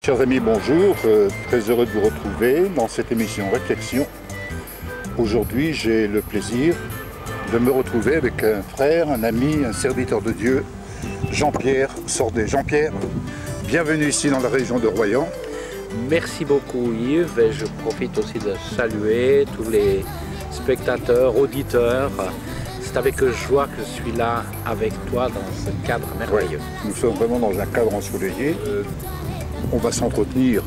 Chers amis, bonjour, très heureux de vous retrouver dans cette émission Réflexion. Aujourd'hui, j'ai le plaisir de me retrouver avec un frère, un ami, un serviteur de Dieu, Jean-Pierre Sordet. Jean-Pierre, bienvenue ici dans la région de Royan. Merci beaucoup Yves, et je profite aussi de saluer tous les spectateurs, auditeurs. C'est avec joie que je suis là avec toi dans ce cadre merveilleux. Ouais, nous sommes vraiment dans un cadre ensoleillé. On va s'entretenir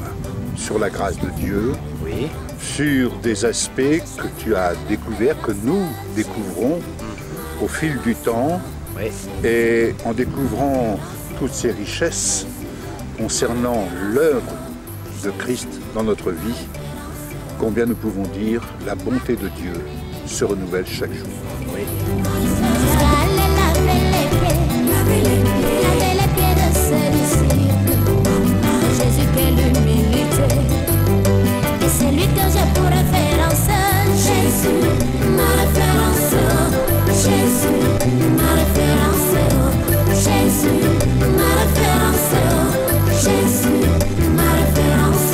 sur la grâce de Dieu, oui, sur des aspects que tu as découverts, que nous découvrons au fil du temps, oui. Et en découvrant toutes ces richesses concernant l'œuvre de Christ dans notre vie, combien nous pouvons dire la bonté de Dieu se renouvelle chaque jour. Oui. Jésus, quelle humilité. Et c'est lui que j'ai pour référence. Jésus, ma référence. Jésus, ma référence. Jésus, ma référence. Jésus, ma référence.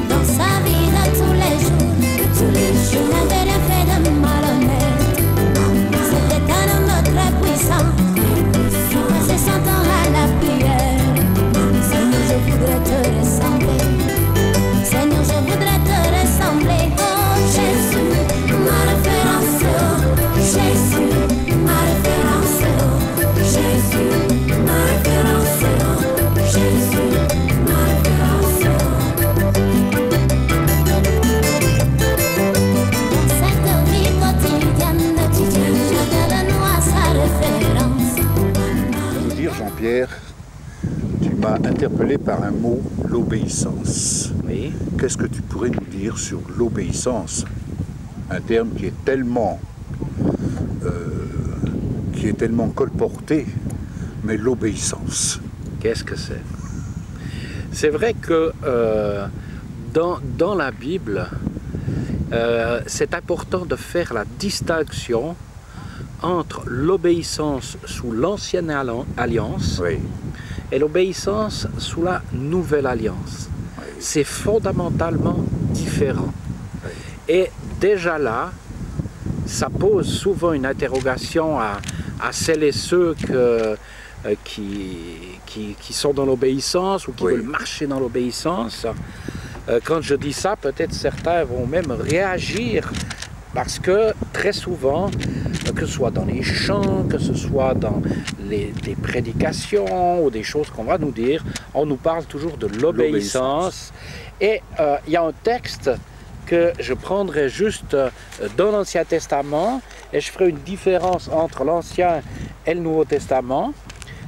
Dans sa vie de tous les jours, il n'avait rien fait de malhonnête. C'était un homme très puissant, passé son temps à la prière. Je voudrais te ressembler. Seigneur, je voudrais te ressembler. Oh Jésus, ma référence. Jésus, ma référence. Jésus, ma référence. Jésus, ma référence. Dans cette vie quotidienne, donne-nous à sa référence. Je veux dire, Jean-Pierre, tu m'as interpellé par un mot, l'obéissance. Oui. Qu'est-ce que tu pourrais nous dire sur l'obéissance? Un terme qui est tellement colporté, mais l'obéissance. Qu'est-ce que c'est? C'est vrai que dans la Bible, c'est important de faire la distinction entre l'obéissance sous l'ancienne alliance, Oui. et l'obéissance sous la nouvelle alliance. Oui. C'est fondamentalement différent. Oui. Et déjà là, ça pose souvent une interrogation à celles et ceux qui sont dans l'obéissance ou qui Oui. veulent marcher dans l'obéissance. Quand je dis ça, peut-être certains vont même réagir parce que très souvent, que ce soit dans les chants, que ce soit dans des prédications ou des choses qu'on va nous dire, on nous parle toujours de l'obéissance. Et il y a un texte que je prendrai juste dans l'Ancien Testament, et je ferai une différence entre l'Ancien et le Nouveau Testament.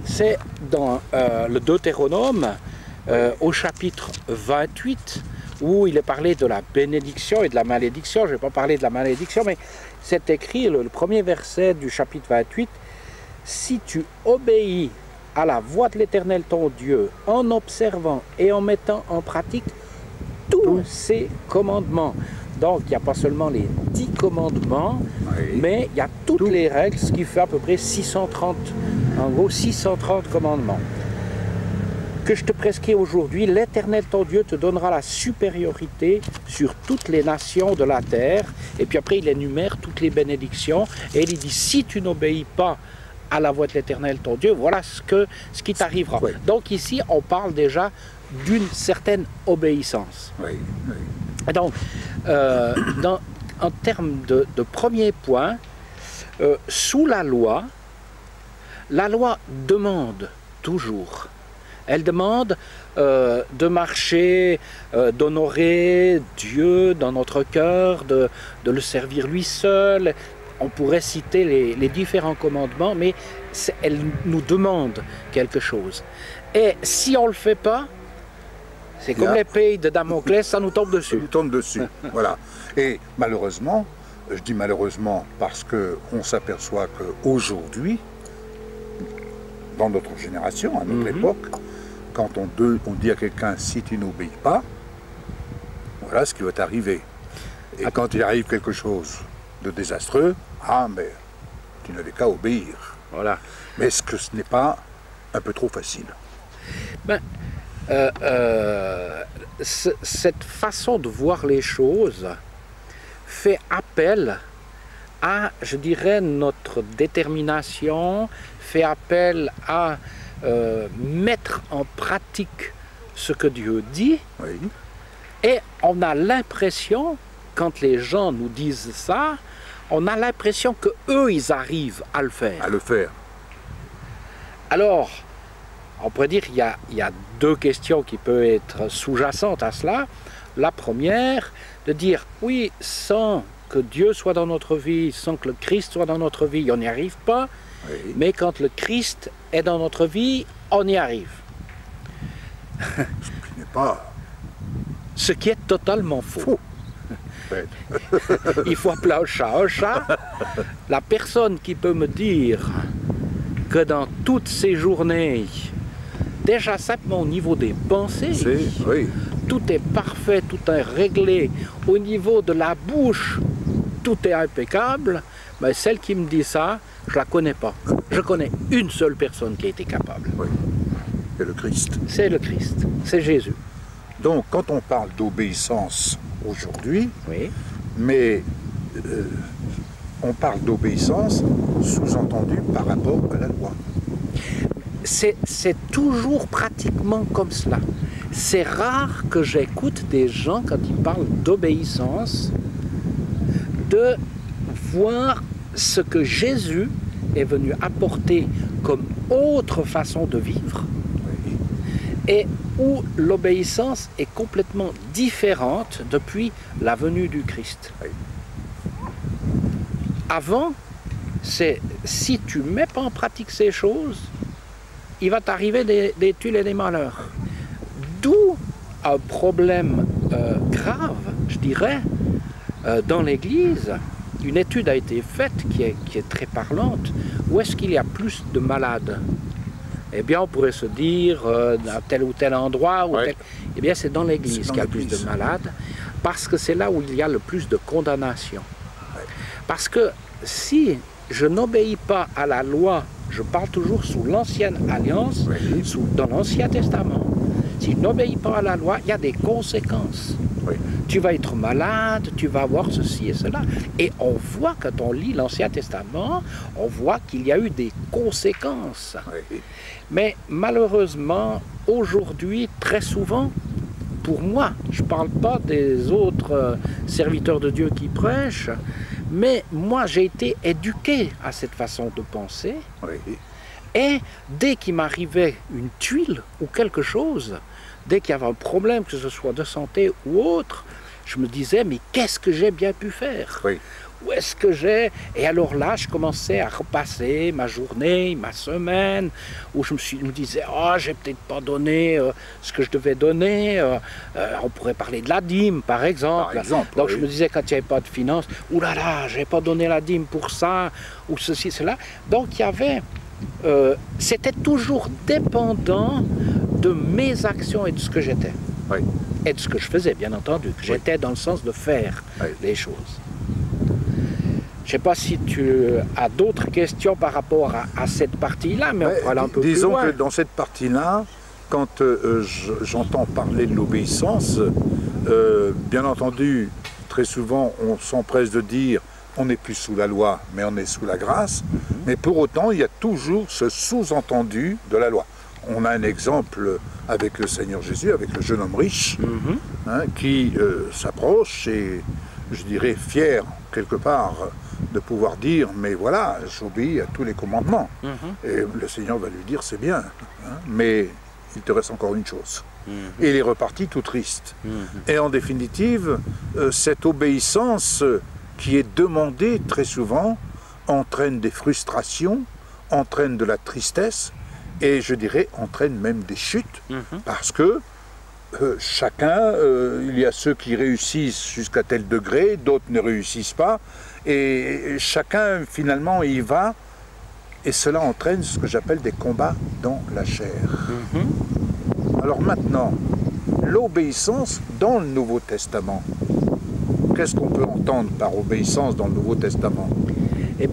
C'est dans le Deutéronome, au chapitre 28, où il est parlé de la bénédiction et de la malédiction. Je ne vais pas parler de la malédiction, mais c'est écrit, le premier verset du chapitre 28, « Si tu obéis à la voix de l'Éternel ton Dieu, en observant et en mettant en pratique tous ses commandements. » Donc, il n'y a pas seulement les 10 commandements, Oui. mais il y a toutes les règles, ce qui fait à peu près 630, en gros 630 commandements. Que je te prescris aujourd'hui, l'Éternel ton Dieu te donnera la supériorité sur toutes les nations de la terre. Et puis après, il énumère toutes les bénédictions. Et il dit, si tu n'obéis pas à la voix de l'Éternel ton Dieu, voilà ce qui t'arrivera. Oui. Donc ici, on parle déjà d'une certaine obéissance. Oui. Oui. Et donc, en termes de premier point, sous la loi demande toujours. Elle demande de marcher, d'honorer Dieu dans notre cœur, de le servir lui seul. On pourrait citer les différents commandements, mais elle nous demande quelque chose. Et si on ne le fait pas, c'est comme l'épée de Damoclès, ça nous tombe dessus. Ça nous tombe dessus. Voilà. Et malheureusement, je dis malheureusement parce qu'on s'aperçoit qu'aujourd'hui, dans notre génération, à notre époque, quand on dit à quelqu'un si tu n'obéis pas, voilà ce qui va t'arriver. Et quand il arrive quelque chose de désastreux, ah mais tu n'avais qu'à obéir. Voilà. Mais est-ce que ce n'est pas un peu trop facile? Ben, cette façon de voir les choses fait appel à, je dirais, notre détermination, fait appel à mettre en pratique ce que Dieu dit. Oui. Et on a l'impression, quand les gens nous disent ça, on a l'impression qu'eux, ils arrivent à le faire. À le faire. Alors, on pourrait dire qu'il y a deux questions qui peuvent être sous-jacentes à cela. La première, de dire, oui, sans que Dieu soit dans notre vie, sans que le Christ soit dans notre vie, on n'y arrive pas. Oui. Mais quand le Christ est dans notre vie, on y arrive. Ce qui n'est pas Ce qui est totalement faux. faux. Ouais. Il faut appeler un chat un chat. La personne qui peut me dire que dans toutes ces journées, déjà simplement au niveau des pensées, Oui. tout est parfait, tout est réglé. Au niveau de la bouche, tout est impeccable. Mais celle qui me dit ça, je la connais pas. Je connais une seule personne qui a été capable. Oui. C'est le Christ. C'est le Christ, c'est Jésus. Donc, quand on parle d'obéissance aujourd'hui, Oui. mais on parle d'obéissance sous-entendu par rapport à la loi. C'est toujours pratiquement comme cela. C'est rare que j'écoute des gens, quand ils parlent d'obéissance, de voir ce que Jésus est venu apporter comme autre façon de vivre, Oui. et où l'obéissance est complètement différente depuis la venue du Christ. Oui. Avant, c'est si tu ne mets pas en pratique ces choses, il va t'arriver des tuiles et des malheurs. D'où un problème grave, je dirais, dans l'Église. Une étude a été faite qui est très parlante. Où est-ce qu'il y a plus de malades? Eh bien, on pourrait se dire, à tel ou tel endroit, ou Ouais. tel... eh bien, c'est dans l'Église qu'il y a le plus de l'Église. malades, parce que c'est là où il y a le plus de condamnation. Ouais. Parce que si je n'obéis pas à la loi, je parle toujours sous l'Ancienne Alliance, Oui. dans l'Ancien Testament, si je n'obéis pas à la loi, il y a des conséquences. Oui. Tu vas être malade, tu vas avoir ceci et cela. Et on voit, quand on lit l'Ancien Testament, on voit qu'il y a eu des conséquences. Oui. Mais malheureusement, aujourd'hui, très souvent, pour moi, je ne parle pas des autres serviteurs de Dieu qui prêchent, mais moi j'ai été éduqué à cette façon de penser. Oui. Et dès qu'il m'arrivait une tuile ou quelque chose, dès qu'il y avait un problème, que ce soit de santé ou autre, je me disais, mais qu'est-ce que j'ai bien pu faire? Oui. Où est-ce que j'ai? Et alors là, je commençais à repasser ma journée, ma semaine, où je me disais, oh, j'ai peut-être pas donné ce que je devais donner. On pourrait parler de la dîme, par exemple. Par exemple, Donc oui. je me disais, quand il n'y avait pas de finances, oulala, j'ai pas donné la dîme pour ça, ou ceci, cela. Donc il y avait, c'était toujours dépendant de mes actions et de ce que j'étais. Oui. Et de ce que je faisais, bien entendu. Que j'étais dans le sens de faire Oui. les choses. Je ne sais pas si tu as d'autres questions par rapport à cette partie-là, mais on pourra aller un peu plus Disons loin. que dans cette partie-là, quand j'entends parler de l'obéissance, bien entendu, très souvent, on s'empresse de dire on n'est plus sous la loi, mais on est sous la grâce. Mais pour autant, il y a toujours ce sous-entendu de la loi. On a un exemple avec le Seigneur Jésus, avec le jeune homme riche, qui s'approche et, je dirais, fier, quelque part, de pouvoir dire, mais voilà, j'obéis à tous les commandements. Et le Seigneur va lui dire, c'est bien, mais il te reste encore une chose. Et il est reparti tout triste. Et en définitive, cette obéissance qui est demandée très souvent entraîne des frustrations, entraîne de la tristesse, et je dirais entraîne même des chutes, parce que chacun, il y a ceux qui réussissent jusqu'à tel degré, d'autres ne réussissent pas, et chacun finalement y va, et cela entraîne ce que j'appelle des combats dans la chair. Alors maintenant, l'obéissance dans le Nouveau Testament, qu'est-ce qu'on peut entendre par obéissance dans le Nouveau Testament? Eh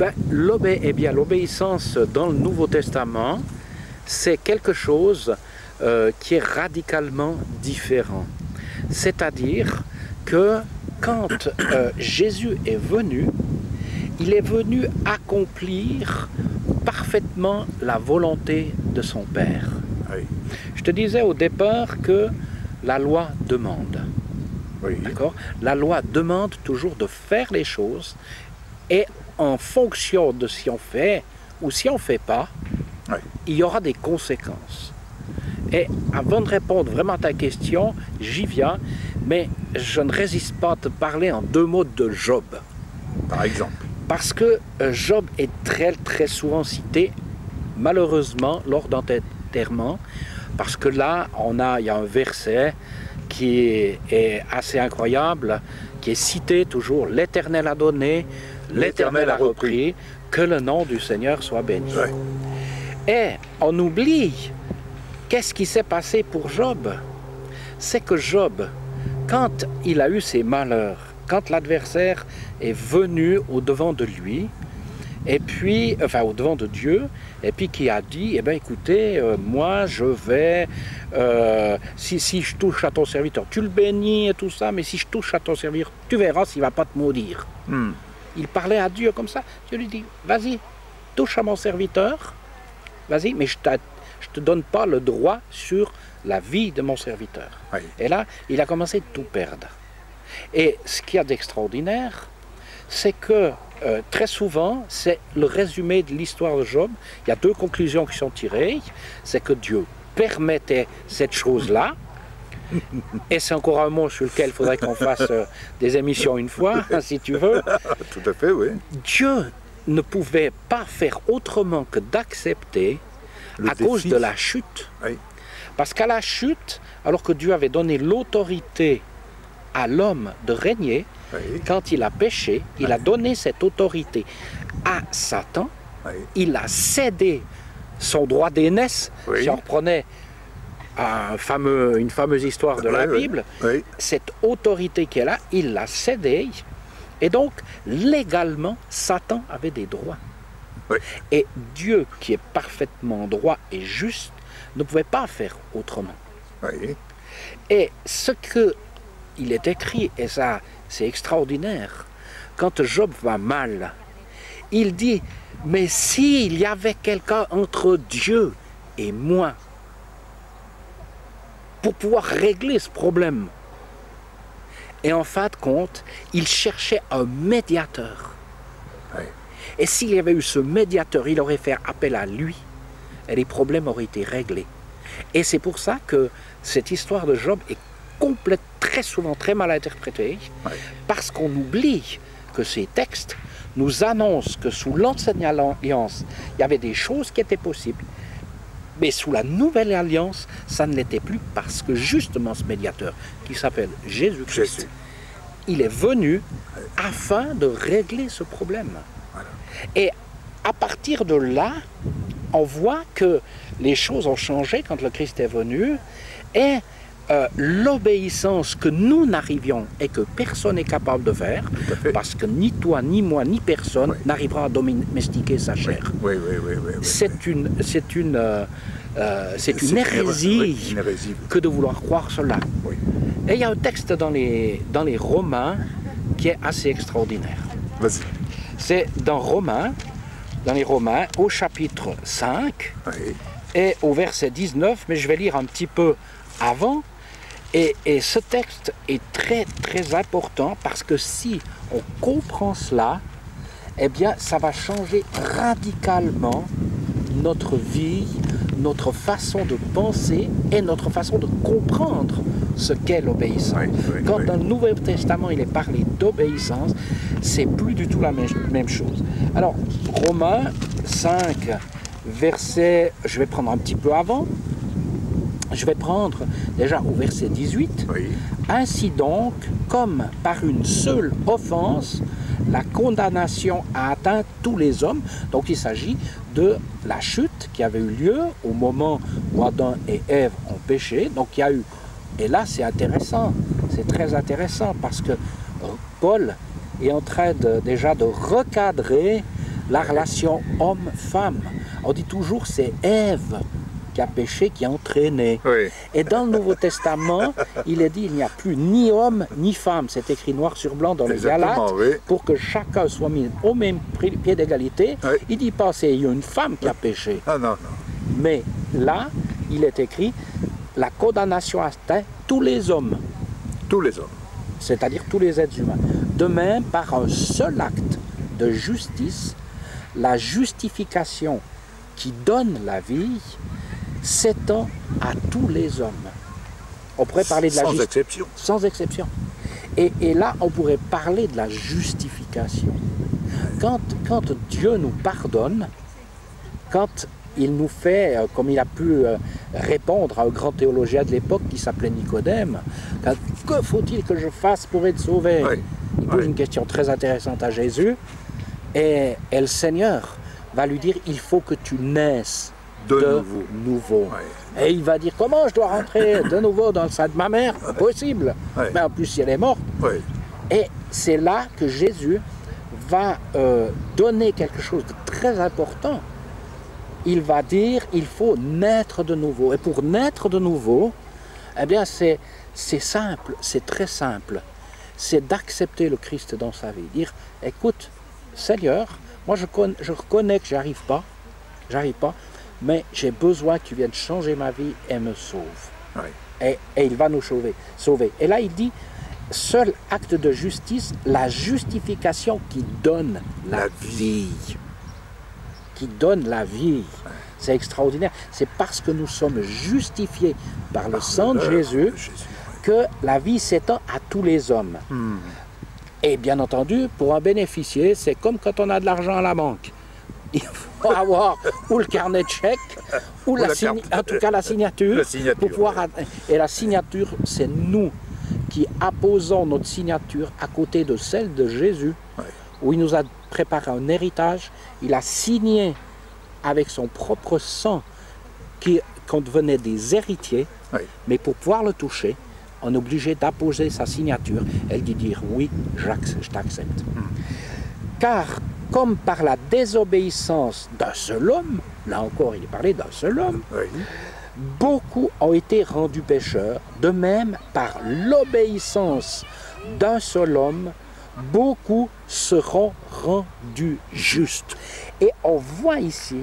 bien, l'obéissance dans le Nouveau Testament, c'est quelque chose qui est radicalement différent. C'est-à-dire que quand Jésus est venu, il est venu accomplir parfaitement la volonté de son Père. Oui. Je te disais au départ que la loi demande. Oui. D'accord ? La loi demande toujours de faire les choses et en fonction de si on fait ou si on ne fait pas, Oui. il y aura des conséquences. Et avant de répondre vraiment à ta question, j'y viens, mais je ne résiste pas à te parler en 2 mots de Job. Par exemple. Parce que Job est très, très souvent cité, malheureusement, lors d'enterrement, parce que là, il y a un verset qui est assez incroyable, qui est cité toujours, « L'Éternel a donné, l'Éternel a repris, que le nom du Seigneur soit béni. Ouais. » Et on oublie, qu'est-ce qui s'est passé pour Job? C'est que Job, quand il a eu ses malheurs, quand l'adversaire est venu au-devant de lui, et puis, enfin au-devant de Dieu, et puis qui a dit, eh bien écoutez, moi je vais, si je touche à ton serviteur, tu le bénis et tout ça, mais si je touche à ton serviteur, tu verras s'il ne va pas te maudire. Il parlait à Dieu comme ça. Dieu lui dit, vas-y, touche à mon serviteur, vas-y, mais je te donne pas le droit sur la vie de mon serviteur. Oui. Et là, il a commencé à tout perdre. Et ce qu'il y a d'extraordinaire, c'est que très souvent, c'est le résumé de l'histoire de Job. Il y a 2 conclusions qui sont tirées. C'est que Dieu permettait cette chose-là. Et c'est encore un mot sur lequel il faudrait qu'on fasse des émissions une fois, si tu veux. Tout à fait, oui. Dieu ne pouvait pas faire autrement que d'accepter à cause de la chute. Oui. Parce qu'à la chute, alors que Dieu avait donné l'autorité à l'homme de régner, Oui. quand il a péché, il a donné cette autorité à Satan, Oui. il a cédé son droit d'aînesse, Oui. si on reprenait une fameuse histoire de la Oui, oui. Bible, Oui. cette autorité qui est là, il l'a cédée, et donc légalement, Satan avait des droits. Oui. Et Dieu, qui est parfaitement droit et juste, ne pouvait pas faire autrement. Oui. Et ce que il est écrit, et ça c'est extraordinaire, quand Job va mal, il dit, mais s'il y avait quelqu'un entre Dieu et moi, pour pouvoir régler ce problème. Et en fin de compte, il cherchait un médiateur. Oui. Et s'il y avait eu ce médiateur, il aurait fait appel à lui, et les problèmes auraient été réglés. Et c'est pour ça que cette histoire de Job est très souvent très mal interprétée, Oui. parce qu'on oublie que ces textes nous annoncent que sous l'ancienne alliance, il y avait des choses qui étaient possibles, mais sous la nouvelle alliance, ça ne l'était plus, parce que justement ce médiateur, qui s'appelle Jésus-Christ, Jésus. il est venu afin de régler ce problème. Voilà. Et à partir de là, on voit que les choses ont changé quand le Christ est venu, et l'obéissance que nous n'arrivions et que personne n'est capable de faire, Tout à fait. parce que ni toi, ni moi, ni personne Oui. n'arrivera à domestiquer sa chair. Oui, oui, oui, oui, oui. C'est une C'est hérésie oui, une hérésie. que de vouloir croire cela. Oui. Et il y a un texte dans les Romains qui est assez extraordinaire. Vas-y. C'est dans les Romains, au chapitre 5 Oui. et au verset 19, mais je vais lire un petit peu avant. Et ce texte est très très important, parce que si on comprend cela, eh bien ça va changer radicalement notre vie, notre façon de penser et notre façon de comprendre ce qu'est l'obéissance. Oui, oui, Quand oui. dans le Nouveau Testament il est parlé d'obéissance, c'est plus du tout la même chose. Alors, Romains 5, verset, je vais prendre un petit peu avant, je vais prendre déjà au verset 18. Oui. Ainsi donc, comme par une seule offense, la condamnation a atteint tous les hommes. Donc il s'agit de la chute qui avait eu lieu au moment où Adam et Ève ont péché. Donc il y a eu, et là c'est intéressant, c'est très intéressant, parce que Paul est en train déjà de recadrer la relation homme-femme. On dit toujours c'est Ève qui a péché, qui a entraîné. Oui. Et dans le Nouveau Testament, il est dit il n'y a plus ni homme ni femme. C'est écrit noir sur blanc dans les Exactement, Galates, oui. pour que chacun soit mis au même pied d'égalité. Oui. Il dit pas c'est une femme qui a péché. Ah non, non. Mais là, il est écrit la condamnation atteint tous les hommes, Tous les hommes. c'est-à-dire tous les êtres humains. De même, par un seul acte de justice, la justification qui donne la vie s'étend à tous les hommes. On pourrait parler de la Sans justice. exception. Sans exception. Et là, on pourrait parler de la justification. Quand Dieu nous pardonne, quand il nous fait, comme il a pu répondre à un grand théologien de l'époque qui s'appelait Nicodème, que faut-il que je fasse pour être sauvé? Oui. Il pose Oui. une question très intéressante à Jésus, et le Seigneur va lui dire, il faut que tu naisses De nouveau. Oui. Et il va dire, comment je dois rentrer de nouveau dans le sein de ma mère? Possible. Oui. Mais en plus, si elle est morte. Oui. Et c'est là que Jésus va donner quelque chose de très important. Il va dire, il faut naître de nouveau. Et pour naître de nouveau, eh bien, c'est simple, c'est très simple. C'est d'accepter le Christ dans sa vie. Dire, écoute, Seigneur, moi je reconnais que j'arrive pas, mais j'ai besoin que tu viennes changer ma vie et me sauve. Oui. Et il va nous sauver. Et là, il dit, seul acte de justice, la justification qui donne la vie. Qui donne la vie. C'est extraordinaire. C'est parce que nous sommes justifiés par le sang de Jésus que la vie s'étend à tous les hommes. Et bien entendu, pour en bénéficier, c'est comme quand on a de l'argent à la banque. Il faut avoir ou le carnet de chèques, ou la en tout cas la signature. La signature, pour pouvoir et la signature, c'est nous qui apposons notre signature à côté de celle de Jésus, où il nous a préparé un héritage. Il a signé avec son propre sang qu'on devenait des héritiers, mais pour pouvoir le toucher, on est obligé d'apposer sa signature et de dire oui, je t'accepte. Car comme par la désobéissance d'un seul homme, là encore il est parlé d'un seul homme, beaucoup ont été rendus pécheurs, de même par l'obéissance d'un seul homme, beaucoup seront rendus justes. Et on voit ici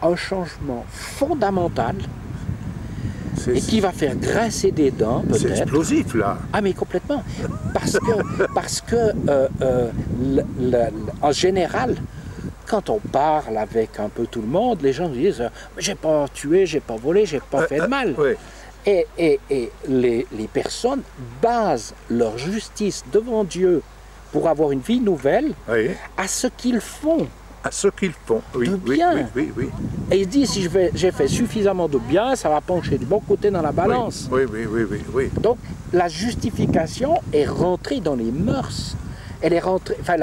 un changement fondamental et qui va faire grincer des dents, peut-être. C'est explosif, là. Ah, mais complètement. Parce que en général, quand on parle avec un peu tout le monde, les gens disent « j'ai pas tué, j'ai pas volé, j'ai pas fait de mal ». Et les personnes basent leur justice devant Dieu pour avoir une vie nouvelle à ce qu'ils font. À ce qu'ils font, oui. De bien. Oui. Et il dit, si j'ai fait suffisamment de bien, ça va pencher du bon côté dans la balance. Oui. Donc, la justification est rentrée dans les mœurs. Elle est rentrée, enfin,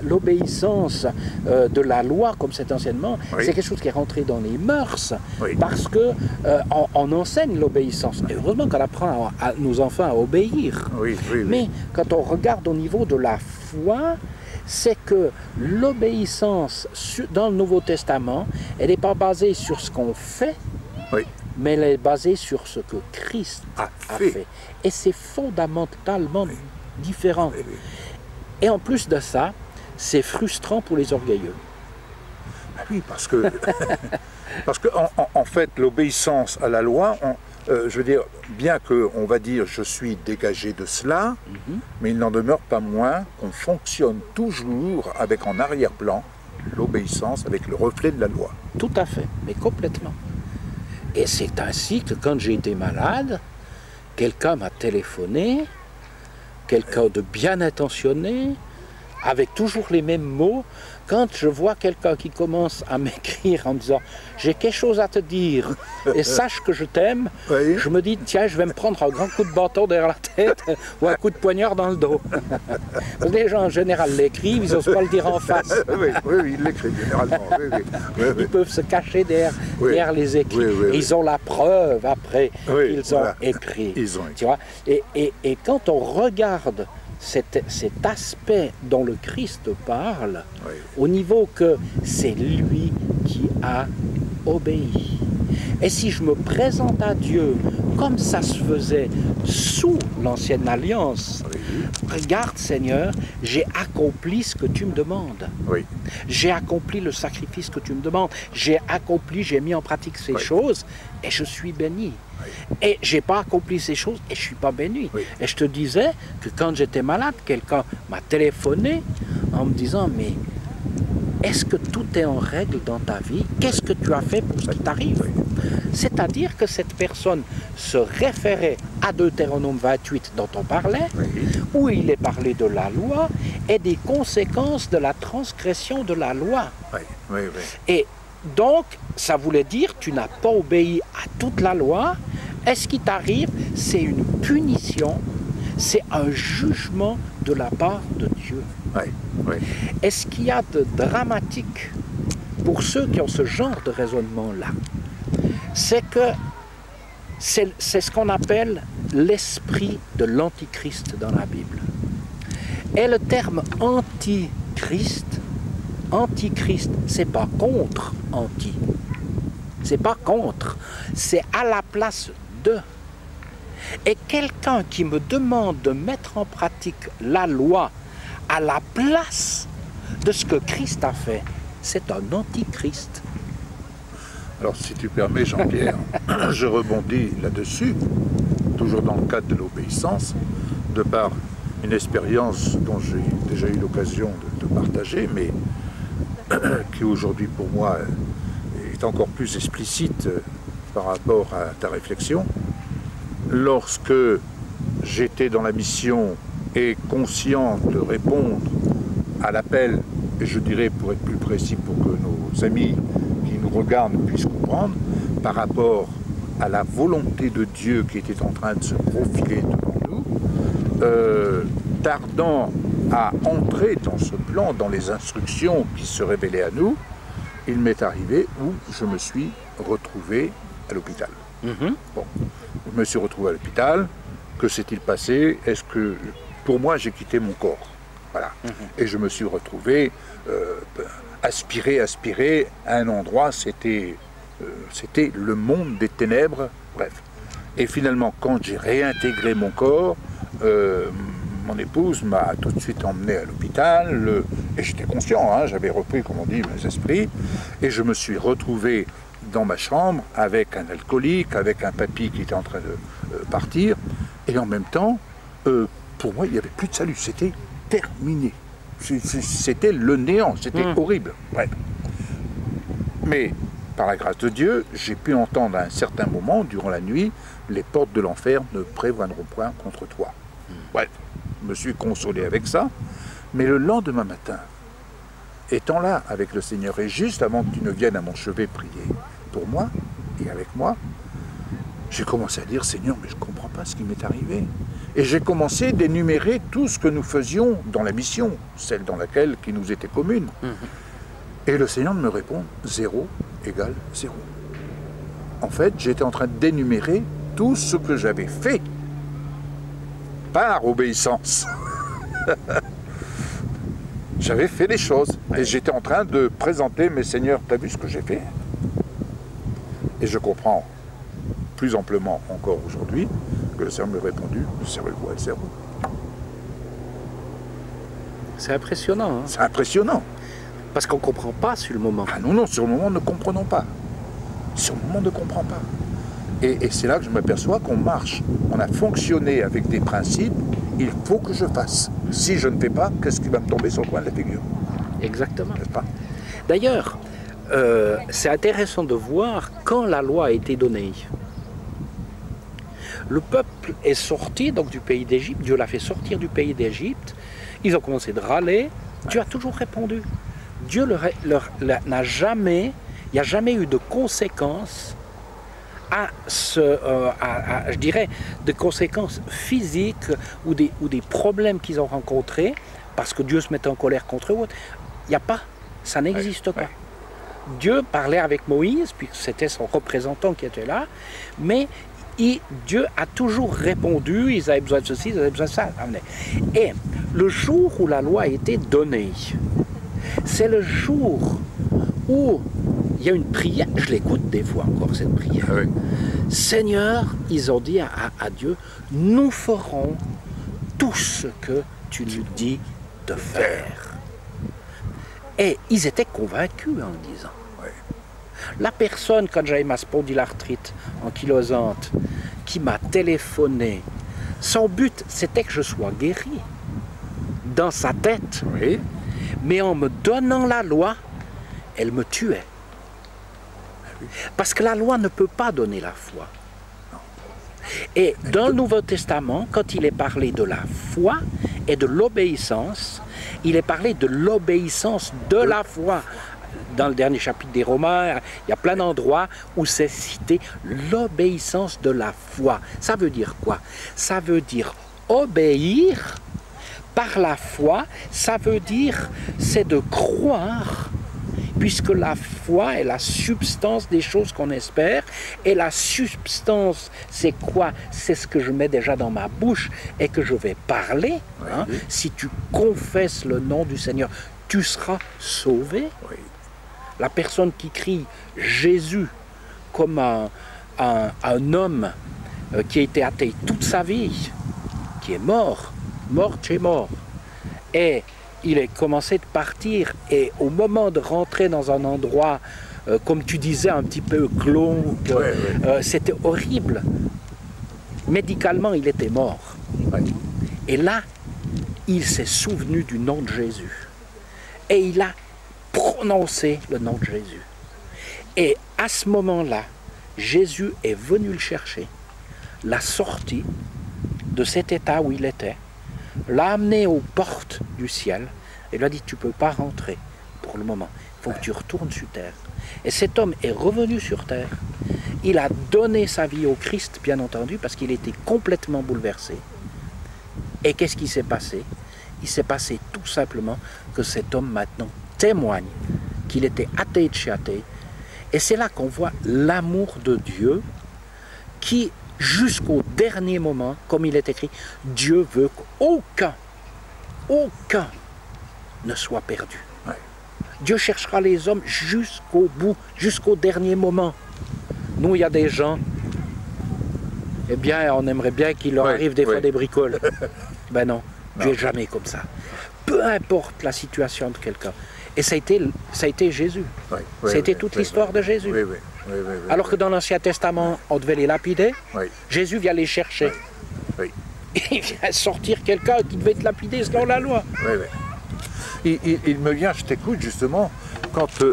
l'obéissance de la loi, comme c'est anciennement, c'est quelque chose qui est rentré dans les mœurs, parce que on enseigne l'obéissance. Et heureusement qu'on apprend à nos enfants à obéir. Mais quand on regarde au niveau de la foi, c'est que l'obéissance dans le Nouveau Testament, elle n'est pas basée sur ce qu'on fait, mais elle est basée sur ce que Christ a fait. Et c'est fondamentalement différent. Et en plus de ça, c'est frustrant pour les orgueilleux. Oui, parce que, en fait, l'obéissance à la loi, je veux dire, bien qu'on va dire je suis dégagé de cela, mais il n'en demeure pas moins qu'on fonctionne toujours avec en arrière-plan l'obéissance, avec le reflet de la loi. Tout à fait, mais complètement. Et c'est ainsi que quand j'ai été malade, quelqu'un m'a téléphoné, quelqu'un de bien intentionné, avec toujours les mêmes mots. Quand je vois quelqu'un qui commence à m'écrire en me disant « j'ai quelque chose à te dire et sache que je t'aime », je me dis « tiens, je vais me prendre un grand coup de bâton derrière la tête ou un coup de poignard dans le dos ». Les gens en général l'écrivent, ils n'osent pas le dire en face. Oui, ils l'écrivent généralement. Ils peuvent se cacher derrière les écrits. Et ils ont la preuve après qu'ils ont écrit. Tu vois, et quand on regarde cet aspect dont le Christ parle, au niveau que c'est lui qui a obéi. Et si je me présente à Dieu comme ça se faisait sous l'ancienne alliance, regarde Seigneur, j'ai accompli ce que tu me demandes. Oui. J'ai accompli le sacrifice que tu me demandes. J'ai accompli, j'ai mis en pratique ces choses et je suis béni. Oui. Et je n'ai pas accompli ces choses et je ne suis pas béni. Oui. Et je te disais que quand j'étais malade, quelqu'un m'a téléphoné en me disant, mais est-ce que tout est en règle dans ta vie? Qu'est-ce que tu as fait pour ce qui t'arrive? C'est-à-dire que cette personne se référait à Deutéronome 28 dont on parlait, où il est parlé de la loi et des conséquences de la transgression de la loi. Oui, oui, oui. Et donc, ça voulait dire tu n'as pas obéi à toute la loi, et ce qui t'arrive, c'est une punition, c'est un jugement de la part de Dieu. Oui, oui. Et ce qu'il y a de dramatique pour ceux qui ont ce genre de raisonnement-là, c'est que c'est ce qu'on appelle l'esprit de l'antichrist dans la Bible. Et le terme antichrist, c'est pas contre anti. C'est pas contre, c'est à la place de. Et quelqu'un qui me demande de mettre en pratique la loi à la place de ce que Christ a fait, c'est un antichrist. Alors, si tu permets, Jean-Pierre, je rebondis là-dessus, toujours dans le cadre de l'obéissance, de par une expérience dont j'ai déjà eu l'occasion de partager, mais qui aujourd'hui pour moi est encore plus explicite par rapport à ta réflexion. Lorsque j'étais dans la mission et conscient de répondre à l'appel, et je dirais pour être plus précis pour que nos amis qui nous regardent puissent comprendre, par rapport à la volonté de Dieu qui était en train de se profiler devant nous, tardant à entrer dans ce plan, dans les instructions qui se révélaient à nous, il m'est arrivé où je me suis retrouvé à l'hôpital. Bon, je me suis retrouvé à l'hôpital. Que s'est-il passé? Est-ce que, pour moi, j'ai quitté mon corps? Voilà. Et je me suis retrouvé aspiré à un endroit, c'était le monde des ténèbres, bref. Et finalement, quand j'ai réintégré mon corps, mon épouse m'a tout de suite emmené à l'hôpital, et j'étais conscient, hein, j'avais repris, comme on dit, mes esprits, et je me suis retrouvé dans ma chambre avec un alcoolique, avec un papy qui était en train de partir, et en même temps, pour moi, il n'y avait plus de salut, c'était terminé. C'était le néant, c'était horrible. Bref. Mais, par la grâce de Dieu, j'ai pu entendre à un certain moment, durant la nuit, les portes de l'enfer ne prévaudront point contre toi. Bref, je me suis consolé avec ça, mais le lendemain matin, étant là avec le Seigneur, et juste avant que tu ne viennes à mon chevet prier pour moi et avec moi, j'ai commencé à dire, Seigneur, mais je ne comprends pas ce qui m'est arrivé. Et j'ai commencé d'énumérer tout ce que nous faisions dans la mission, celle dans laquelle qui nous était commune. Et le Seigneur me répond, 0 égale 0. En fait, j'étais en train d'énumérer tout ce que j'avais fait par obéissance. J'avais fait des choses et j'étais en train de présenter, mais Seigneur, tu as vu ce que j'ai fait? Et je comprends plus amplement encore aujourd'hui que le Seigneur m'ait répondu, 0 égale 0. C'est impressionnant. Hein? C'est impressionnant. Parce qu'on ne comprend pas sur le moment. Ah non, non, sur le moment, ne comprenons pas. Sur le moment, ne comprend pas. Et c'est là que je m'aperçois qu'on marche. On a fonctionné avec des principes, il faut que je fasse. Si je ne fais pas, qu'est-ce qui va me tomber sur le coin de la figure? Exactement. N'est-ce pas? D'ailleurs, c'est intéressant de voir quand la loi a été donnée. Le peuple est sorti donc du pays d'Égypte, Dieu l'a fait sortir du pays d'Égypte, ils ont commencé de râler, Dieu a toujours répondu. Dieu n'a jamais, il n'y a jamais eu de conséquences je dirais, de conséquences physiques ou des problèmes qu'ils ont rencontrés parce que Dieu se mettait en colère contre eux. Il n'y a pas, ça n'existe pas. Dieu parlait avec Moïse, puis c'était son représentant qui était là, mais Dieu a toujours répondu, ils avaient besoin de ceci, ils avaient besoin de ça. Et le jour où la loi a été donnée, c'est le jour où il y a une prière, je l'écoute des fois encore cette prière. Ah oui. Seigneur, ils ont dit à Dieu, nous ferons tout ce que tu nous dis de faire. Et ils étaient convaincus en le disant. Ouais. La personne, quand j'avais ma spondylarthrite ankylosante, qui m'a téléphoné, son but c'était que je sois guéri dans sa tête. Oui. Mais en me donnant la loi, elle me tuait. Parce que la loi ne peut pas donner la foi. Et dans le Nouveau Testament, quand il est parlé de la foi et de l'obéissance, il est parlé de l'obéissance de la foi. Dans le dernier chapitre des Romains, il y a plein d'endroits où c'est cité l'obéissance de la foi. Ça veut dire quoi? Ça veut dire obéir par la foi, ça veut dire c'est de croire, puisque la foi est la substance des choses qu'on espère, et la substance, c'est quoi? C'est ce que je mets déjà dans ma bouche et que je vais parler. Oui. Hein. Si tu confesses le nom du Seigneur, tu seras sauvé. Oui. La personne qui crie Jésus comme un homme qui a été athée toute sa vie, qui est mort chez mort, et il est commencé de partir, et au moment de rentrer dans un endroit, comme tu disais, un petit peu glauque, c'était horrible. Médicalement, il était mort. Ouais. Et là, il s'est souvenu du nom de Jésus. Et il a prononcé le nom de Jésus. Et à ce moment-là, Jésus est venu le chercher, l'a sorti de cet état où il était, l'a amené aux portes du ciel et lui a dit, tu ne peux pas rentrer pour le moment, il faut que tu retournes sur terre. Et cet homme est revenu sur terre, il a donné sa vie au Christ, bien entendu, parce qu'il était complètement bouleversé. Et qu'est-ce qui s'est passé? Il s'est passé tout simplement que cet homme maintenant témoigne qu'il était athée de chez athée. Et c'est là qu'on voit l'amour de Dieu qui, jusqu'au dernier moment, comme il est écrit, Dieu veut qu'aucun ne soit perdu. Ouais. Dieu cherchera les hommes jusqu'au bout, jusqu'au dernier moment. Nous, il y a des gens, eh bien, on aimerait bien qu'il leur arrive des fois des bricoles. Ben non, Dieu n'est jamais comme ça. Peu importe la situation de quelqu'un. Et ça a été Jésus. Oui, ça a été toute l'histoire de Jésus. Oui, oui, oui, oui, alors que dans l'Ancien Testament, on devait les lapider. Oui. Jésus vient les chercher. Oui. Il vient sortir quelqu'un qui devait être lapidé selon la loi. Oui, oui. Il me vient, je t'écoute justement, quand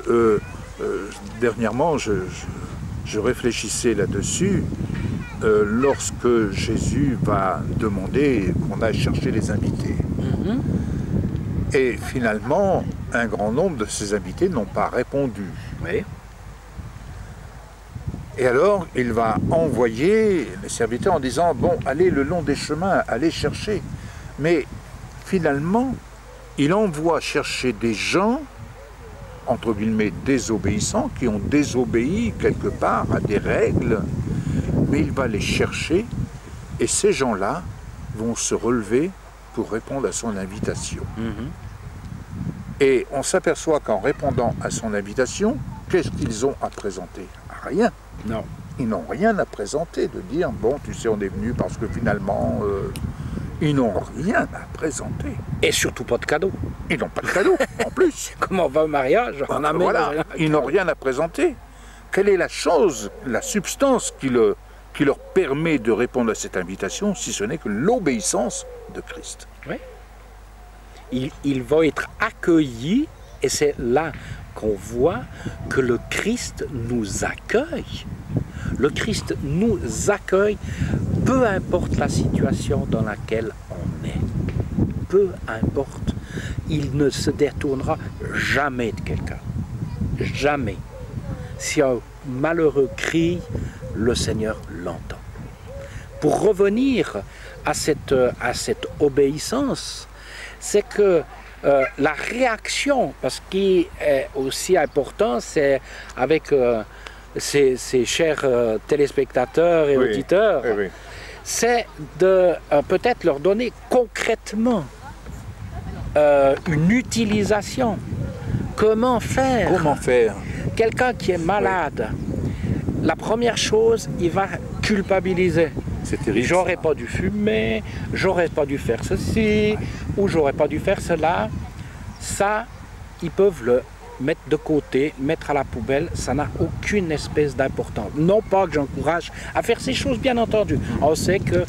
dernièrement je réfléchissais là-dessus, lorsque Jésus va demander qu'on aille chercher les invités. Et finalement, un grand nombre de ces invités n'ont pas répondu. Oui. Et alors, il va envoyer les serviteurs en disant, bon, allez le long des chemins, allez chercher. Mais finalement, il envoie chercher des gens, entre guillemets, désobéissants, qui ont désobéi quelque part à des règles, mais il va les chercher, et ces gens-là vont se relever pour répondre à son invitation. Et on s'aperçoit qu'en répondant à son invitation, qu'est-ce qu'ils ont à présenter? Rien. Non. Ils n'ont rien à présenter, de dire, bon, tu sais, on est venu parce que finalement, ils n'ont rien à présenter. Et surtout pas de cadeau. Ils n'ont pas de cadeau, en plus. Comme on va au mariage, on amène Voilà, rien. ils n'ont rien à présenter. Quelle est la chose, la substance qui leur permet de répondre à cette invitation, si ce n'est que l'obéissance de Christ? Oui. Ils vont être accueillis, et c'est là qu'on voit que le Christ nous accueille. Le Christ nous accueille, peu importe la situation dans laquelle on est. Peu importe. Il ne se détournera jamais de quelqu'un. Jamais. Si un malheureux crie, le Seigneur l'entend. Pour revenir à cette obéissance, c'est que la réaction, parce ce qui est aussi important, c'est avec ces chers téléspectateurs et auditeurs, c'est de peut-être leur donner concrètement une utilisation. Comment faire? Comment faire? Quelqu'un qui est malade, la première chose, il va culpabiliser. C'est terrible. J'aurais pas dû fumer, j'aurais pas dû faire ceci, ou j'aurais pas dû faire cela. Ça, ils peuvent le mettre de côté, mettre à la poubelle, ça n'a aucune espèce d'importance. Non pas que j'encourage à faire ces choses, bien entendu. On sait qu'il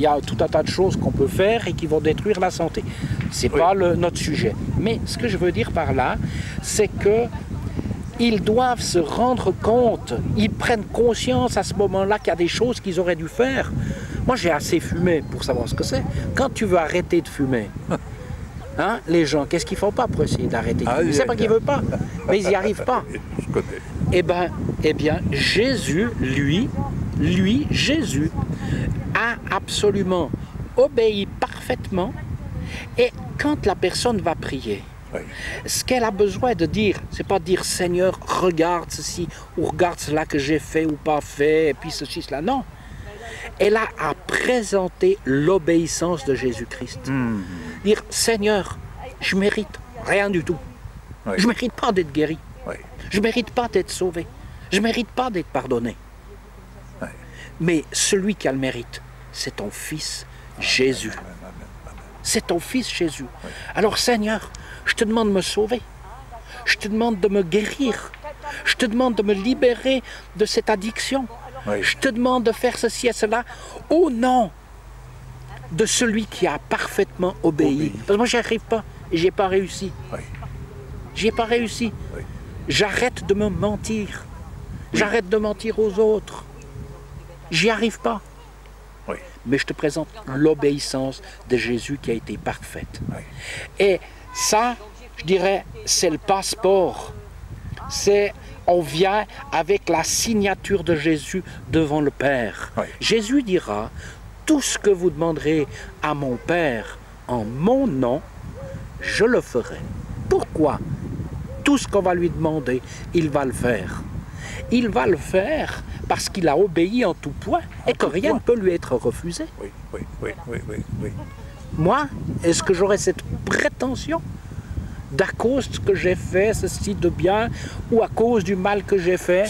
y a tout un tas de choses qu'on peut faire et qui vont détruire la santé. C'est pas notre sujet. Mais ce que je veux dire par là, c'est que ils doivent se rendre compte, ils prennent conscience à ce moment-là qu'il y a des choses qu'ils auraient dû faire. Moi, j'ai assez fumé pour savoir ce que c'est. Quand tu veux arrêter de fumer, hein, les gens, qu'est-ce qu'ils font pas pour essayer d'arrêter de fumer? C'est pas qu'ils veulent pas, mais ils n'y arrivent pas. Je connais. Eh bien, Jésus, Jésus, a absolument obéi parfaitement. Et quand la personne va prier, ce qu'elle a besoin de dire, c'est pas de dire Seigneur, regarde ceci ou regarde cela que j'ai fait ou pas fait, et puis ceci, cela. Non. Elle a à présenter l'obéissance de Jésus-Christ. Dire Seigneur, je mérite rien du tout. Je mérite pas d'être guéri. Je mérite pas d'être sauvé. Je mérite pas d'être pardonné. Mais celui qui a le mérite, c'est ton Fils Jésus. C'est ton Fils Jésus. Alors Seigneur, je te demande de me sauver. Je te demande de me guérir. Je te demande de me libérer de cette addiction. Je te demande de faire ceci et cela au nom de celui qui a parfaitement obéi. Parce que moi, j'y arrive pas et j'ai pas réussi. J'ai pas réussi. J'arrête de me mentir. J'arrête de mentir aux autres. J'y arrive pas. Mais je te présente l'obéissance de Jésus qui a été parfaite. Et ça, je dirais, c'est le passeport. On vient avec la signature de Jésus devant le Père. Jésus dira, tout ce que vous demanderez à mon Père en mon nom, je le ferai. Pourquoi? Tout ce qu'on va lui demander, il va le faire. Il va le faire parce qu'il a obéi en tout point et que rien ne peut lui être refusé. Moi, est-ce que j'aurais cette prétention d'à cause de ce que j'ai fait, ceci de bien, ou à cause du mal que j'ai fait?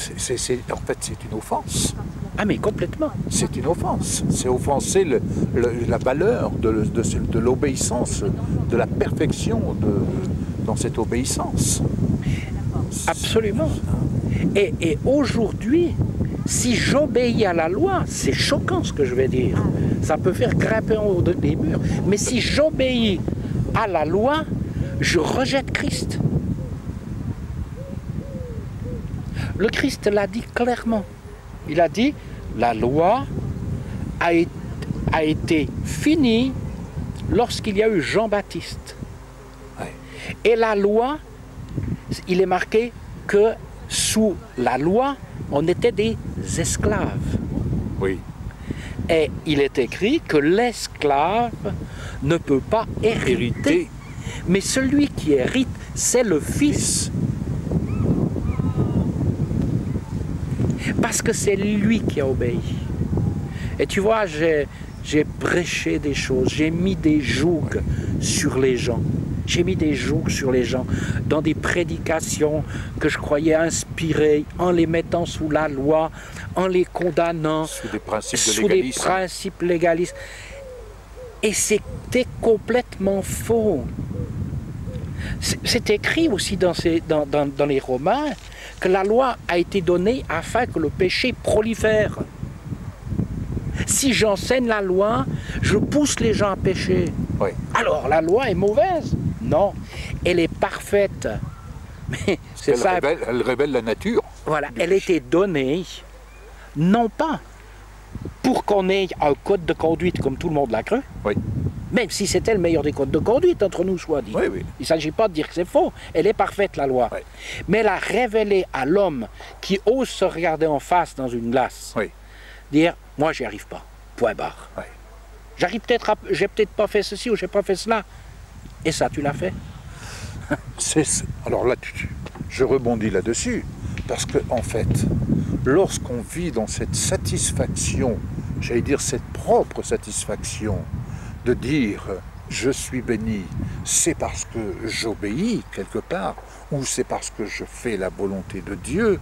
En fait, c'est une offense. Ah mais complètement. C'est une offense. C'est offenser la valeur de l'obéissance, de la perfection dans cette obéissance. Absolument. Et aujourd'hui, si j'obéis à la loi, c'est choquant ce que je vais dire. Ça peut faire grimper en haut des murs. Mais si j'obéis à la loi, je rejette Christ. Le Christ l'a dit clairement. Il a dit, la loi a été finie lorsqu'il y a eu Jean-Baptiste. Et la loi, il est marqué que sous la loi, on était des esclaves. Et il est écrit que l'esclave ne peut pas hériter. Mais celui qui hérite, c'est le Fils. Parce que c'est lui qui a obéi. Et tu vois, j'ai prêché des choses, j'ai mis des jougs sur les gens. J'ai mis des jougs sur les gens dans des prédications que je croyais inspirées, en les mettant sous la loi, en les condamnant, sous des principes légalistes. Et c'était complètement faux. C'est écrit aussi dans les Romains que la loi a été donnée afin que le péché prolifère. Si j'enseigne la loi, je pousse les gens à pécher. Alors la loi est mauvaise? Non, elle est parfaite. Mais c'est ça. Elle révèle la nature. Voilà, elle était donnée, non pas pour qu'on ait un code de conduite comme tout le monde l'a cru, même si c'était le meilleur des codes de conduite entre nous, soit dit. Il ne s'agit pas de dire que c'est faux, elle est parfaite la loi. Mais elle a révélé à l'homme qui ose se regarder en face dans une glace, dire, moi j'y arrive pas, point barre. J'arrive peut-être, j'ai peut-être pas fait ceci ou j'ai pas fait cela. Et ça, tu l'as fait? Alors là, je rebondis là-dessus, parce que en fait, lorsqu'on vit dans cette satisfaction, j'allais dire cette propre satisfaction, de dire je suis béni, c'est parce que j'obéis quelque part, ou c'est parce que je fais la volonté de Dieu.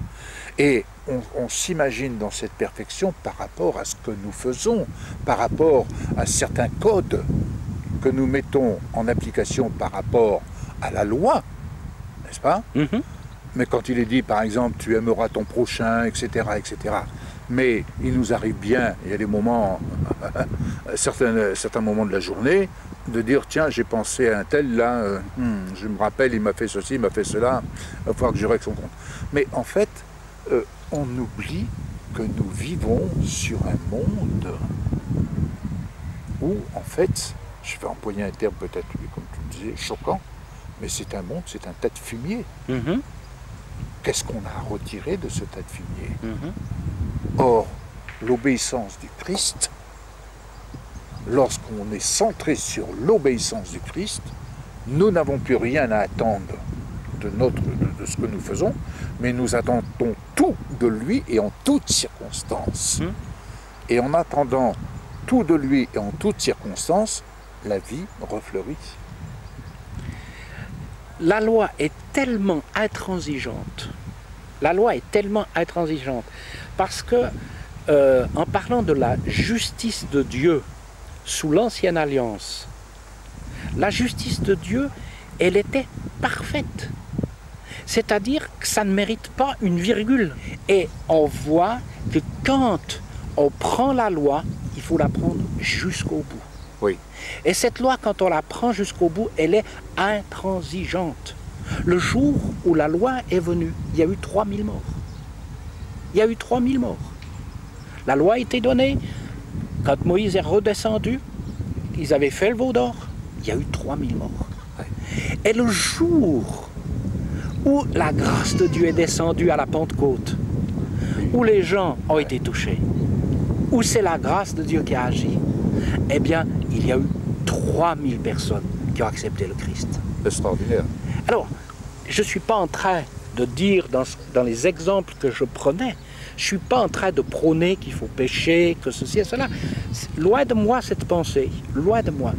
Et on s'imagine dans cette perfection par rapport à ce que nous faisons, par rapport à certains codes que nous mettons en application par rapport à la loi, n'est-ce pas? Mais quand il est dit, par exemple, tu aimeras ton prochain, etc., etc., mais il nous arrive bien, il y a des moments, certains moments de la journée, de dire, tiens, j'ai pensé à un tel, là, je me rappelle, il m'a fait ceci, il m'a fait cela, il va falloir que je règle son compte. Mais en fait, on oublie que nous vivons sur un monde où, en fait, je vais employer un terme peut-être, comme tu le disais, choquant, mais c'est un monde, c'est un tas de fumier. Qu'est-ce qu'on a à retirer de ce tas de fumier? Or, l'obéissance du Christ, lorsqu'on est centré sur l'obéissance du Christ, nous n'avons plus rien à attendre de ce que nous faisons, mais nous attendons tout de lui et en toutes circonstances. Et en attendant tout de lui et en toutes circonstances, la vie refleurit. La loi est tellement intransigeante. La loi est tellement intransigeante parce que, en parlant de la justice de Dieu sous l'Ancienne Alliance, la justice de Dieu, elle était parfaite. C'est-à-dire que ça ne mérite pas une virgule. Et on voit que quand on prend la loi, il faut la prendre jusqu'au bout. Oui. Et cette loi, quand on la prend jusqu'au bout, elle est intransigeante. Le jour où la loi est venue, il y a eu 3000 morts. Il y a eu 3000 morts. La loi a été donnée. Quand Moïse est redescendu, ils avaient fait le veau d'or. Il y a eu 3000 morts. Et le jour où la grâce de Dieu est descendue à la Pentecôte, où les gens ont été touchés, où c'est la grâce de Dieu qui a agi, eh bien, il y a eu 3000 personnes qui ont accepté le Christ. Extraordinaire. Alors, je ne suis pas en train de dire dans les exemples que je prenais, je ne suis pas en train de prôner qu'il faut pécher, que ceci et cela. Loin de moi cette pensée, loin de moi.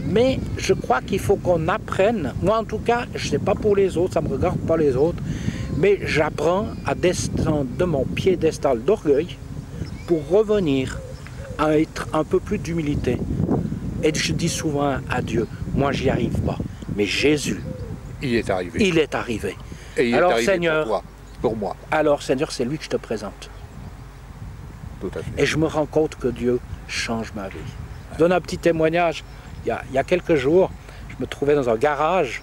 Mais je crois qu'il faut qu'on apprenne, moi en tout cas, je ne sais pas pour les autres, ça ne me regarde pas les autres, mais j'apprends à descendre de mon piédestal d'orgueil pour revenir à être un peu plus d'humilité. Et je dis souvent à Dieu, moi j'y arrive pas, mais Jésus, il est arrivé. Il est arrivé. Et il alors, est arrivé Seigneur, pour toi, pour moi. Alors Seigneur, c'est lui que je te présente. Tout à fait. Et je me rends compte que Dieu change ma vie. Je donne un petit témoignage. Il y a quelques jours, je me trouvais dans un garage.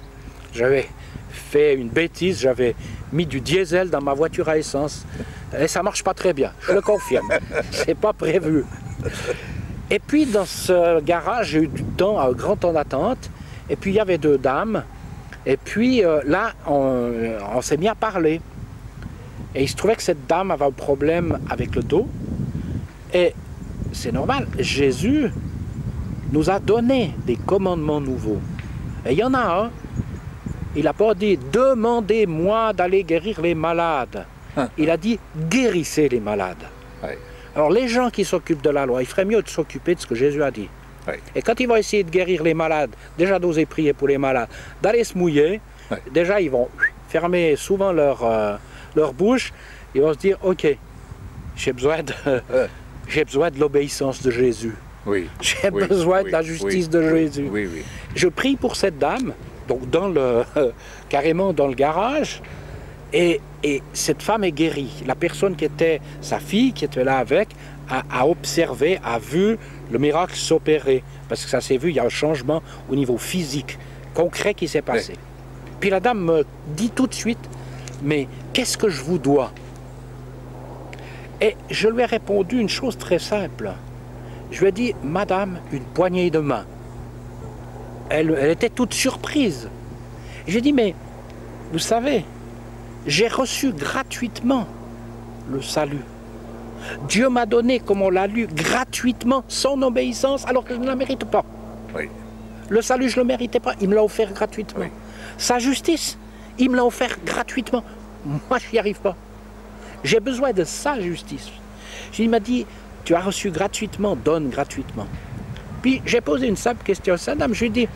J'avais fait une bêtise, j'avais mis du diesel dans ma voiture à essence. Et ça ne marche pas très bien, je le confirme. C'est pas prévu. Et puis dans ce garage, j'ai eu du temps, un grand temps d'attente. Et puis il y avait deux dames. Et puis là, on s'est mis à parler. Et il se trouvait que cette dame avait un problème avec le dos. Et c'est normal, Jésus nous a donné des commandements nouveaux. Et il y en a un, il n'a pas dit « demandez-moi d'aller guérir les malades ». Il a dit « guérissez les malades ». Ouais. Alors les gens qui s'occupent de la loi, il ferait mieux de s'occuper de ce que Jésus a dit. Ouais. Et quand ils vont essayer de guérir les malades, déjà d'oser prier pour les malades, d'aller se mouiller, déjà ils vont fermer souvent leur bouche, ils vont se dire « ok, j'ai besoin de l'obéissance de Jésus. Oui. J'ai besoin de la justice de Jésus. » Oui, oui. Je prie pour cette dame, donc carrément dans le garage, et cette femme est guérie. La personne qui était sa fille, qui était là avec, a observé, a vu le miracle s'opérer. Parce que ça s'est vu, il y a un changement au niveau physique, concret qui s'est passé. Oui. Puis la dame me dit tout de suite, mais qu'est-ce que je vous dois? Et je lui ai répondu une chose très simple. Je lui ai dit, madame, une poignée de main. Elle était toute surprise. J'ai dit, mais vous savez, j'ai reçu gratuitement le salut. Dieu m'a donné, comme on l'a lu, gratuitement son obéissance alors que je ne la mérite pas. Oui. Le salut, je ne le méritais pas, il me l'a offert gratuitement. Oui. Sa justice, il me l'a offert gratuitement. Moi, je n'y arrive pas. J'ai besoin de sa justice. Il m'a dit, tu as reçu gratuitement, donne gratuitement. Puis j'ai posé une simple question à cette dame, je lui ai dit,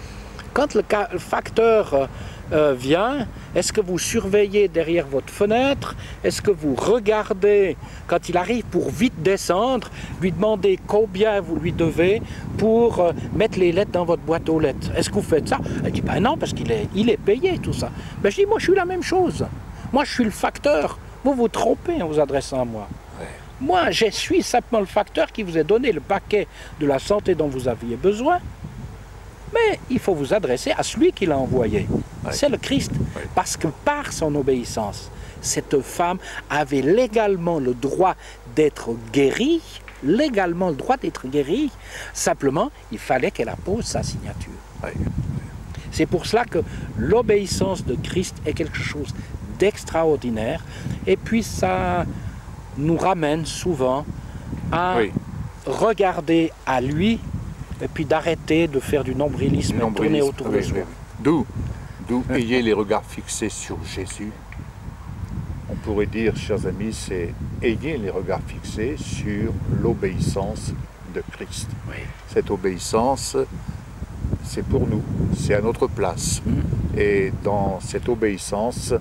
quand le facteur vient, est-ce que vous surveillez derrière votre fenêtre? Est-ce que vous regardez quand il arrive pour vite descendre, lui demander combien vous lui devez pour mettre les lettres dans votre boîte aux lettres? Est-ce que vous faites ça? Elle dit, ben non, parce qu'il est payé tout ça. Ben je dis, moi je suis la même chose. Moi je suis le facteur. Vous vous trompez en vous adressant à moi. Ouais. Moi je suis simplement le facteur qui vous a donné le paquet de la santé dont vous aviez besoin. Mais il faut vous adresser à celui qui l'a envoyé. Ouais. C'est le Christ. Ouais. Parce que par son obéissance, cette femme avait légalement le droit d'être guérie. Légalement le droit d'être guérie. Simplement, il fallait qu'elle appose sa signature. Ouais. C'est pour cela que l'obéissance de Christ est quelque chose d'extraordinaire. Et puis ça nous ramène souvent à regarder à lui et puis d'arrêter de faire du nombrilisme et tourner autour de soi. D'où ayez les regards fixés sur Jésus. On pourrait dire, chers amis, c'est ayez les regards fixés sur l'obéissance de Christ. Oui. Cette obéissance, c'est pour nous, c'est à notre place. Et dans cette obéissance,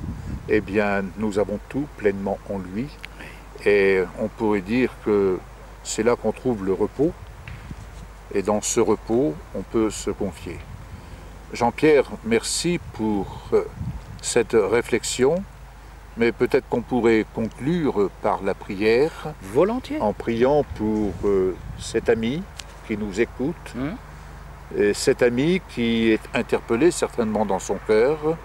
eh bien, nous avons tout pleinement en lui. Et on pourrait dire que c'est là qu'on trouve le repos. Et dans ce repos, on peut se confier. Jean-Pierre, merci pour cette réflexion, mais peut-être qu'on pourrait conclure par la prière. Volontiers. En priant pour cet ami qui nous écoute, et cet ami qui est interpellé certainement dans son cœur.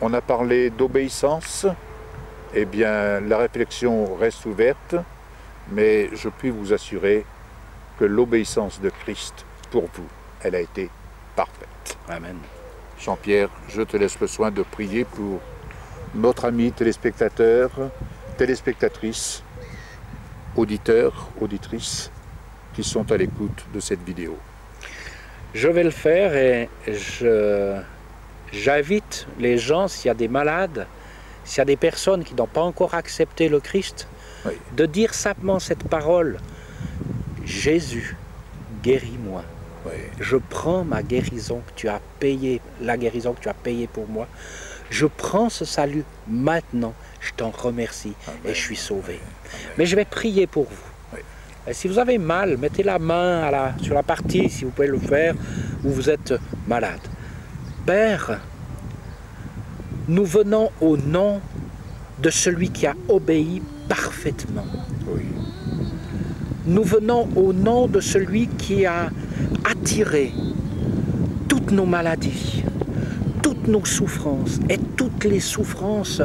On a parlé d'obéissance, eh bien la réflexion reste ouverte, mais je puis vous assurer que l'obéissance de Christ, pour vous, elle a été parfaite. Amen. Jean-Pierre, je te laisse le soin de prier pour notre ami téléspectateur, téléspectatrice, auditeurs, auditrices, qui sont à l'écoute de cette vidéo. Je vais le faire et j'invite les gens, s'il y a des malades, s'il y a des personnes qui n'ont pas encore accepté le Christ, de dire simplement cette parole. Jésus, guéris-moi. Oui. Je prends ma guérison que tu as payée, la guérison que tu as payée pour moi. Je prends ce salut maintenant. Je t'en remercie. Amen. Et je suis sauvé. Amen. Mais je vais prier pour vous. Oui. Et si vous avez mal, mettez la main sur la partie, si vous pouvez le faire, où vous êtes malade. Père, nous venons au nom de celui qui a obéi parfaitement. Oui. Nous venons au nom de celui qui a attiré toutes nos maladies, toutes nos souffrances et toutes les souffrances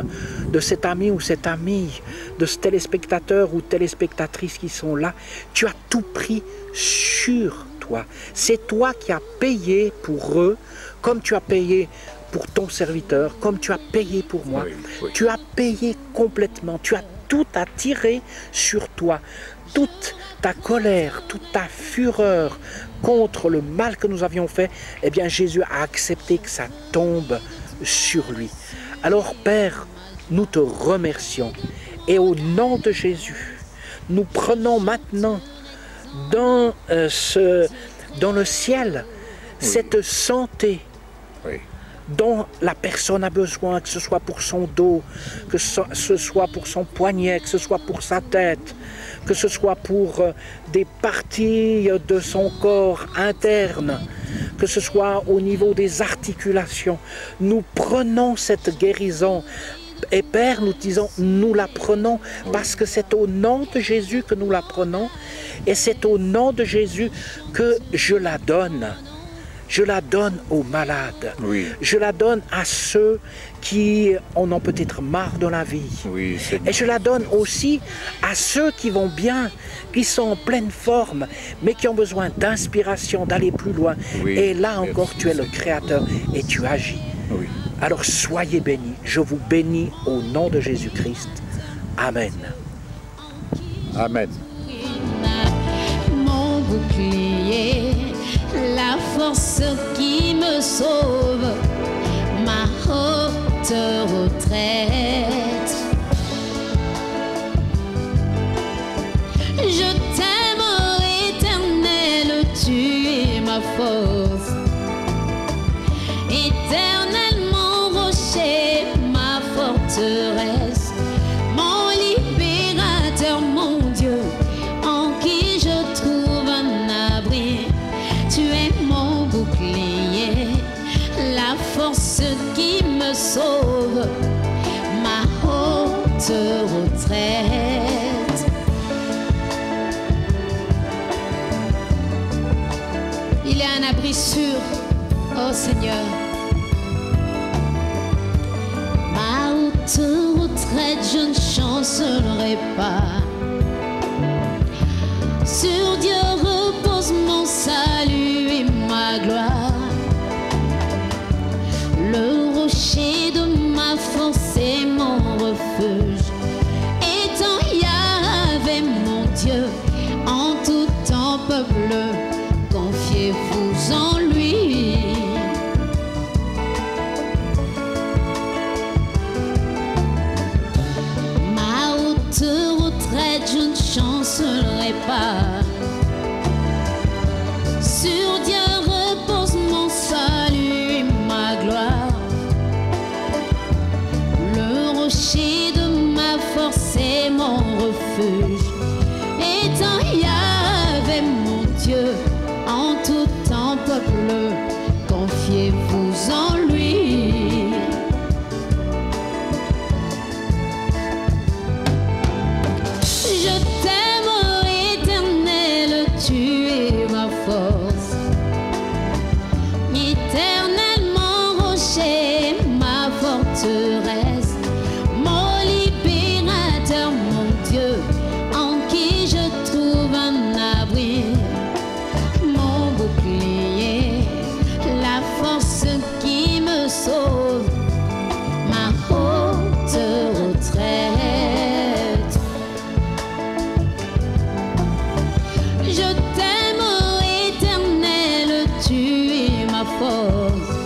de cet ami ou cette amie, de ce téléspectateur ou téléspectatrice qui sont là. Tu as tout pris sur toi. C'est toi qui as payé pour eux, comme tu as payé pour ton serviteur, comme tu as payé pour moi. Oui, oui. Tu as payé complètement, tu as tout attiré sur toi. Toute ta colère, toute ta fureur contre le mal que nous avions fait, eh bien Jésus a accepté que ça tombe sur lui. Alors Père, nous te remercions et au nom de Jésus, nous prenons maintenant dans le ciel cette santé dont la personne a besoin, que ce soit pour son dos, que ce soit pour son poignet, que ce soit pour sa tête, que ce soit pour des parties de son corps interne, que ce soit au niveau des articulations. Nous prenons cette guérison. Et Père, nous disons, nous la prenons parce que c'est au nom de Jésus que nous la prenons et c'est au nom de Jésus que je la donne. Je la donne aux malades. Oui. Je la donne à ceux qui en ont peut-être marre de la vie. Oui, et je la donne aussi à ceux qui vont bien, qui sont en pleine forme, mais qui ont besoin d'inspiration, d'aller plus loin. Oui. Et là encore, tu es le Créateur et tu agis. Oui. Alors soyez bénis. Je vous bénis au nom de Jésus-Christ. Amen. Amen. Mon bouclier, la force qui me sauve, ma haute retraite. Je t'aime, Éternel, tu es force. Éternellement rocher, ma forteresse, mon libérateur, mon Dieu, en qui je trouve un abri. Tu es mon bouclier, la force qui me sauve, ma haute retraite. Il y a un abri sûr, oh Seigneur. Ma haute retraite, je ne chancellerai pas. Sur Dieu repose mon salut et ma gloire. Le rocher de ma force est mon refuge. Étant Yahvé mon Dieu, en tout temps peuple, confiez-vous en lui. Ma haute retraite, je ne chancellerai pas. Sur Dieu repose mon salut et ma gloire. Le rocher de ma force est mon refuge. Étant Yahvé mon Dieu, en tout temps peuple, confiez-vous en lui. Je t'aime, Éternel, tu es ma force. Éternellement rocher, ma forteresse, mon libérateur, mon Dieu, en qui je trouve un abri. Mon bouclier, la force qui me sauve, ma haute retraite. Je t'aime, Éternel, tu es ma force.